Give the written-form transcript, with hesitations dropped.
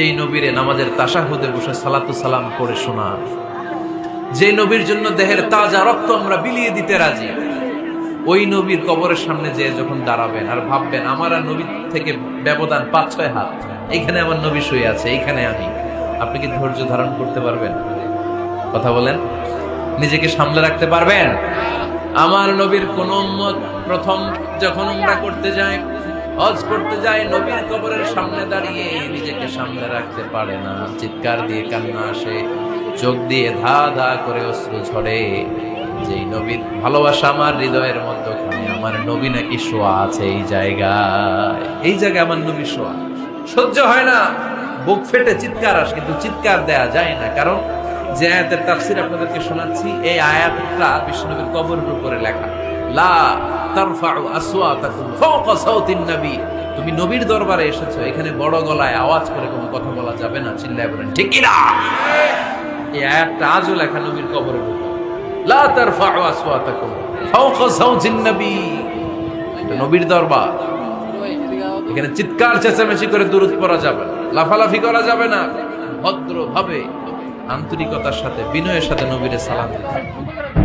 যেই নবীরে নামাজের তাশাহুদে বসে সালাতু সালাম করে শোনা, যে নবীর জন্য দেহের তাজা রক্ত আমরা বিলিয়ে দিতে রাজি, ওই নবীর কবরের সামনে যে যখন দাঁড়াবেন আর ভাববেন আমার আর নবীর থেকে ব্যবধান 5-6 হাত, এইখানে আমার নবী শুয়ে আছে, এইখানে আমি, আপনি কি ধৈর্য ধারণ করতে পারবেন? কথা বলেন, নিজেকে সামলে রাখতে পারবেন? আমার নবীর কোন উম্মত প্রথম যখন উমরা করতে যায়, হজ করতে যায়, নবীর কবরের সামনে দাঁড়িয়ে নিজেকে সামলে রাখতে পারে না, চিৎকার দিয়ে কান্না আসে, চোখ দিয়ে ধা ধা করে অশ্রু ঝরে। যেই নবীর ভালোবাসা আমার হৃদয়ের মধ্যখানে, আমার নবী নাকি শোয়া আছে এই জায়গায়, এই জায়গায় আমার নবী শোয়া, সহ্য হয় না, বুক ফেটে চিৎকার আসে, কিন্তু চিৎকার দেয়া যায় না। কারণ যে আয়াতের তাফসীর আপনাদেরকে শোনাচ্ছি, এই আয়াতটা বিশ্বনবীর কবরের উপরে লেখা, লা তারফাউ আসওয়াতাকুম ফাওকা সাওতিন নবী, তুমি নবীর দরবারে এসেছো, এখানে বড় গলায় আওয়াজ করে কোনো কথা বলা যাবে না, চিল্লায় বলেন ঠিক কি না? এই আয়াতটা আজও লেখা নবীর কবরের উপর, লা তারফাউ আসওয়াতাকুম ফাওকা সাওতিন নবী, এটা নবীর দরবার, এখানে চিৎকার চেঁচামেচি করে দুরূদ পড়া যাবে না, লাফালাফি করা যাবে না, ভদ্রভাবে আন্তরিকতার সাথে বিনয়ের সাথে নবীরে সালাম দিতে হবে।